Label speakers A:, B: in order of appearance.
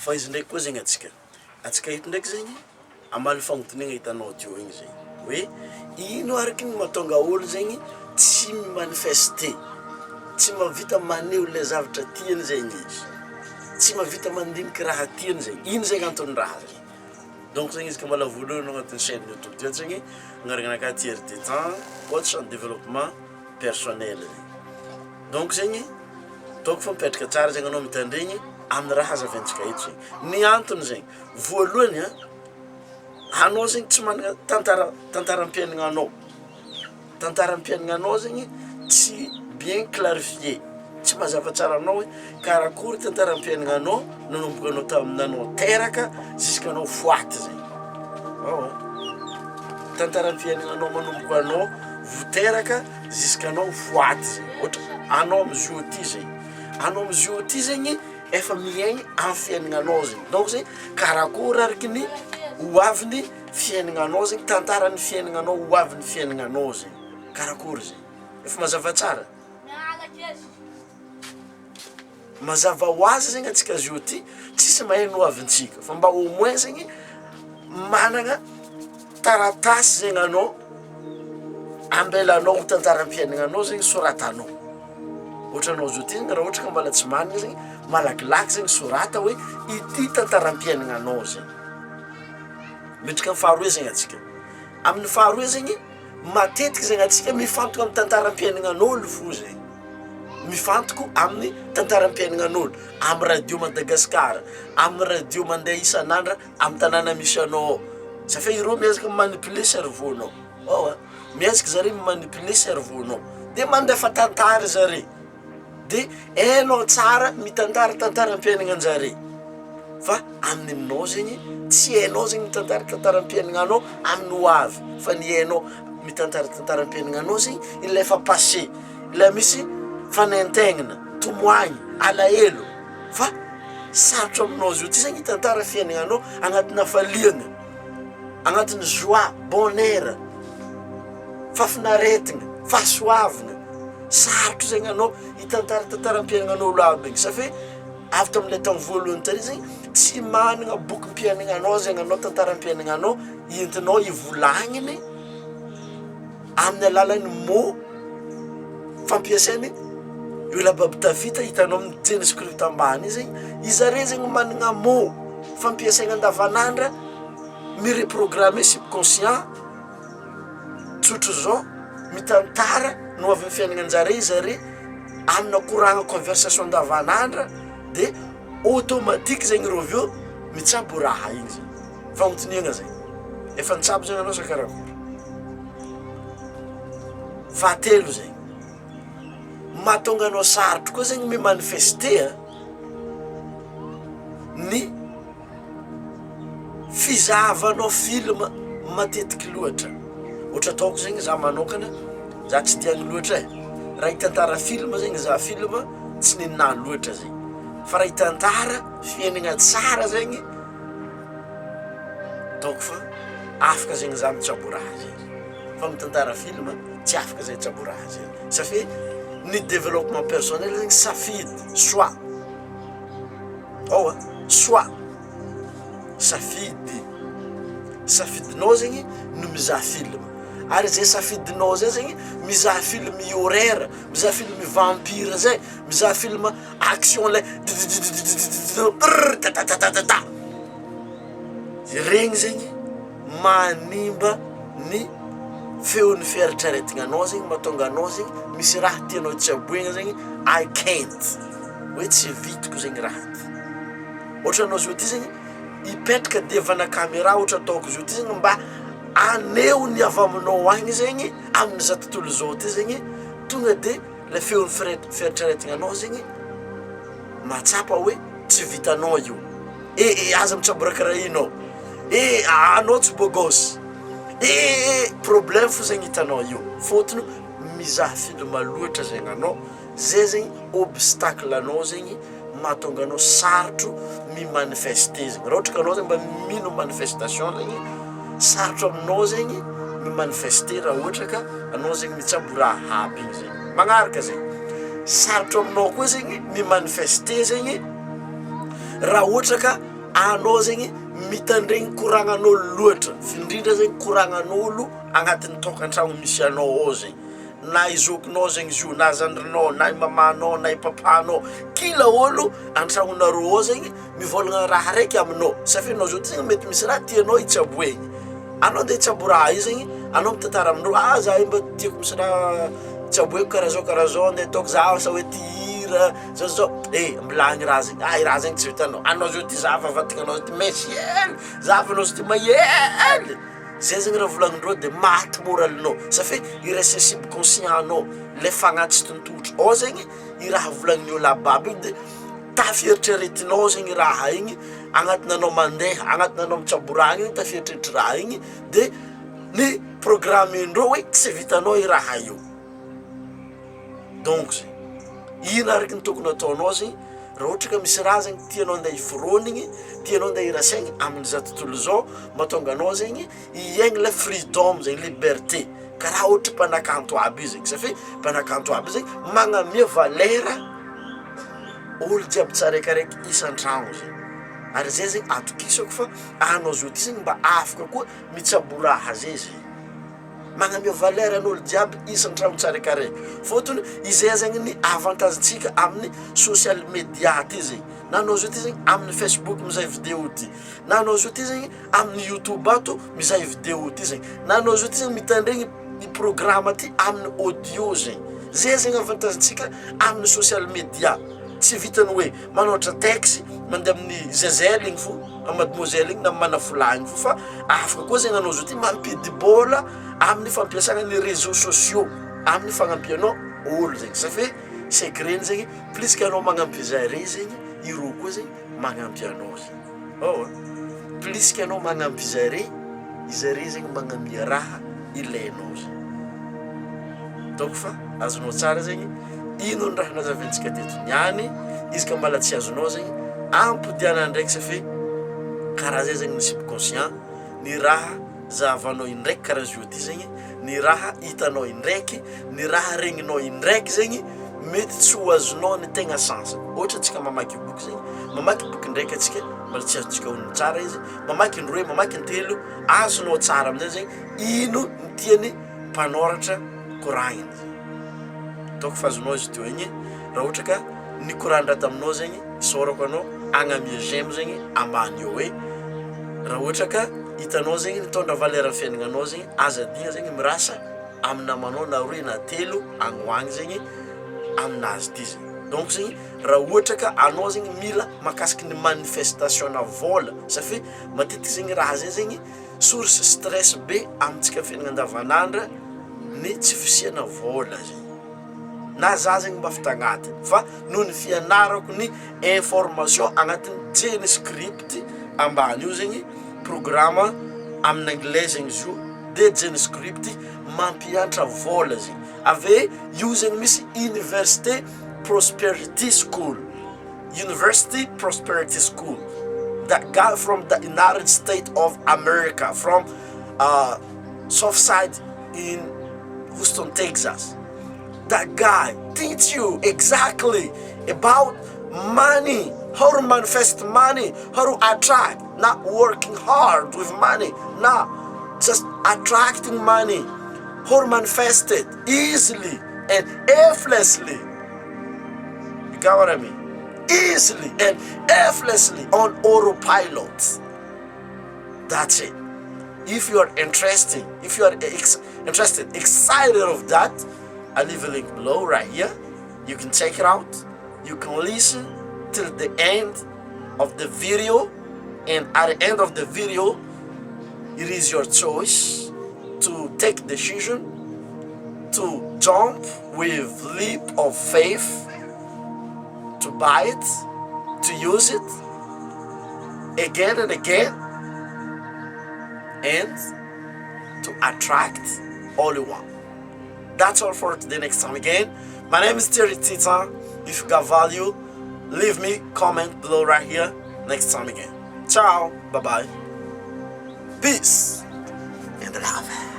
A: fa izy ndraiky koa zegny atsika eto ndraiky zegny amaly fagnotaniana hitanao teo igny zegny hoe ino araky ny mahatonga olo zegny tsy manifester tsy mavita maneho le zavatra tiany zegny izy tsy mavita mandiniky raha tiany zegny ino zegny antony raha zegny donc zegny izy ka mbola voalohany agnatin'ny chaîne YouTube teo zegny agnaranaka tiers de temps coach en développement personnel zegny donc zegny donc fa mipetraka tsara zegny anao mitandregny amin'ny raha hazaventsika eto zegny ny antony zegny voalohany anao zegny tsy manana tantaram-piaignanao tantaram-piaignanao zegny tsy bien clarifié tsy mazava tsara anao hoe karakory tantaram-piaignanao nanomboka anao taminanao teraka jusqu'anao foaty zegny tantaram-piaignanao manomboka anao voteraka jusqu'anao foaty zegny ohatra anao amizio ty zegny anao amizio ty zegny efa miaigny amin'ny fiaignanao zegny donc zegny karakory araky ny hoavin'ny fiaignanao zegny tantaran'ny fiaignanao hoavin'ny fiaignanao zegny karakory zegny efa mazava tsara mazava ho azy zegny atsika zio ty tsisy mahay no avintsika fa mba au moins zegny managna taratasy zegny anao ambelanao tantaram-piaignanao zegny soratanao ohatra anao zio ty zegny raha ohatra ka mbola tsy managna zegny malakilaky zegny sorata hoe ity tantaram-piaignanao zegny mitrika amin'ny faharoe zegny atsika amin'ny faharoe zegny matetiky zegny atsika mifantoko amin'ny tantaram-piaignan'olo fo zegny mifantoko amin'ny tantaram-piaignan'olo amin'ny radio Madagasikara amin'ny radio mandeha isan'andra amin'ny tanàna misy anao safa ireo miezaka manipuler cerveau-nao miezaka zare manipuler cerveau-nao de mandefa tantara zare de hainao tsara mitantara tantaram-piaignan'jare fa aminao zegny tsy hainao zegny mitantara tantaram-piaignanao amin'ny hoavy fa ny hainao mitantara tantaram-piaignanao zegny ilay efa passé ilay misy fanaintegnana tomoagny alahelo fa sarotro aminao zio ty zegny tantara fiaignanao agnatina faliagna agnatin'ny joie bonheur fafinaretigna fahasoavana sarotro zegny anao hitantara tantaram-piaignan'olo aby igny safe avy tam'ilay tamin'ny voalohany tary zegny tsy managna bokim-piaignanao zegny anao tantaram-piaignanao entinao ivolagniny amin'ny alalan'ny mot fampiasainy io lababy tavita hitanao amin'ny teny script ambany zegny izare zegny managna mot fampiasaigna andavanandra mireprogrammer subconscient tsotro zao mitantara no avy amin'ny fiaignan'jare zare amina koragna conversation andavanandra de automatique zegny reo aveo mitsabo raha igny zegny fagnotiniagna zegny efa nitsabo zegny anao sakarakory fahatelo zegny mahatonga anao sarotro koa zegny mimanifester ny fizahavanao film matetiky loatra ohatra ataoko zegny za manokana za tsy diagny loatra raha hitantara film zegny za film tsy nininahy loatra zegny fa raha hitantara fiaignana tsara zegny donc fa afaka zegny za mitsabo raha zegny fa mitantara film tsy afaka zay tsabo raha zegny safe ny développement personnel zegny safidy soit soit safidinao zegny no mizaha film ary zay safidinao zay zegny mizaha film horreur mizaha film vampire zay mizaha film action lay regny zegny manimba ny feon'ny fieritreretinanao zegny mahatonga anao zegny misy raha tianao tsy aboegna zegny I can't hoe tsy vitiko zegny raha ty ohatra anao zio ty zegny ipetraka devana caméra ohatra ataoko zio ty zegny mba aneho ny avy aminao agny zegny amin'izao tontolo zao ty zegny tonga de le feon'ny fieritreretinanao zegny matsapa hoe tsy vitanao io aza mitsabo rakaraha inao anao tsy bogos problème fo zegny hitanao io fôtony mizaha film loatra zegny anao zay zegny obstacle anao zegny mahatonga anao sarotro mimanifester zegny raha ohatra ka anao zegny mba mino manifestation zegny sarotro aminao zegny mimanifester raha ohatra ka anao zegny mitsabo raha aby igny zegny magnaraka zegny sarotro aminao koa zegny mimanifester zegny raha ohatra ka anao zegny mitandregny koragnan'olo loatra, findrindra zegny koragnan'olo agnatin'ny tokantragno misy anao ao zegny, na izokinao zegny izy io, na zandrinao, na i mamanao, na i papanao, kila olo antragnonareo ao zegny mivolagna raha raiky aminao, satria anao zao ty zegny mety misy raha tianao itsabo egny, anao ndeha itsabo raha io zegny, anao mitantara aminao, za mba tiako misy raha tsaboeko karaha zao ndeha ataoko za sa hoe ty hira zao milagny raha zegny, i raha zegny tsy vitanao, anao zao ty zava vatagna anao ty mesiely, zava anao zao ty mahely, zay zegny raha volagnindreo de maty moralinao, satria i reste subconscient anao, le fagnaty sy tontotro ao zegny i raha volagnin'olo ababy io, de tafieritreretinao zegny raha igny agnatinanao mandeha, agnatinanao mitsabo raha igny tafieritreritry raha igny, de ny programmendreo hoe tsy vitanao i raha io. Donc ino araky ny tokony ataonao zegny, raha ohatra ka misy raha zegny tianao andeha iforonigny, tianao andeha irasaigny amin'izao tontolo zao, mahatonga anao zegny iegny le freedom zegny, liberté, karaha ohatra mpanakanto aby io zegny, satria mpanakanto aby zegny magnamia valera olo jiaby tsaraikaraiky isan-tragno zegny, ary zay zegny atokisako fa anao zao ty zegny mba afaka koa mitsabo raha zay zegny, magnamia valera n'olo jiaby isan-tragno tsaraikaraiky, fotony izay zegny ny avantagentsika amin'ny social media ty zegny, na anao zao ty zegny amin'ny Facebook mizahy vidéo ty, na anao zao ty zegny amin'ny YouTube ato mizahy vidéo ty zegny, na anao zao ty zegny mitandregny i programme ty amin'ny audio zegny, zay zegny avantagentsika amin'ny social media, tsy vitany hoe manoatra texte mandeha amin'ny zezely igny fo, mademoiselle igny na manafolahy fo, fa afaka koa zegny anao zao ty mampidibola amin'ny fampiasana ny réseaux sociaux amin'ny fagnampianao olo zegny, satria secret zegny plus que anao magnampy zare zegny, iro koa zegny magnampy anao zegny, plus que anao magnampy zare zegny magnamia raha ilainao zegny. Donc fa azonao tsara zegny ino ny raha nazaventsika teto niany, izy ka mbala tsy azonao zegny ampodiana ndraiky, satria karaha zay zegny ny subconscient, ny raha zahavanao indraiky karaha zio ty zegny, ny raha hitanao indraiky, ny raha regninao indraiky zegny mety tsy ho azonao ny tegna sansany. Ohatra atsika mamaky boky zegny, mamaky boky ndraiky atsika mbala tsy azontsika honony tsara izy, mamaky indroe, mamaky intelo, azonao tsara amin'izay zegny ino ny tiany mpanoratra koragniny zegny. Donc fa azonao izy teo igny, raha ohatra ka ny korandra taminao zegny isorako anao agnamia j'aime zegny ambany eo hoe, raha ohatra ka hitanao zegny nitondra valera ny fiaignanao zegny, aza dia zegny mirasa amin'ny namanao na roe na telo agnoagny zegny aminazy ty zegny. Donc zegny raha ohatra ka anao zegny mila makasiky ny manifestation na vola, satria matetiky zegny raha zay zegny source stress be amintsika fiaignana andavanandra, ny tsy fisiana vola zegny, na za zegny mba fitagnatiny, fa noho ny fianarako ny information agnatin'ny JavaScript ambany io zegny programme amin'ny anglais zegny izy io, de JavaScript mampianatra vola zegny, ave io zegny misy University Prosperity School, that guy from the United States of America, from South Side in Houston, Texas. That guy teach you exactly about money, how to manifest money, how to attract, not working hard with money, not just attracting money, how to manifest it easily and effortlessly. You got what I mean? Easily and effortlessly on autopilot. That's it. If you are interested, excited of that, I leave a link below right here. You can check it out. You can listen till the end of the video, and at the end of the video, it is your choice to take decision to jump with leap of faith, to buy it, to use it again and again, and to attract all you want. That's all for today. Next time again, my name is Terry Tita. If you got value, leave me comment below right here. Next time again. Ciao. Bye-bye. Peace and love.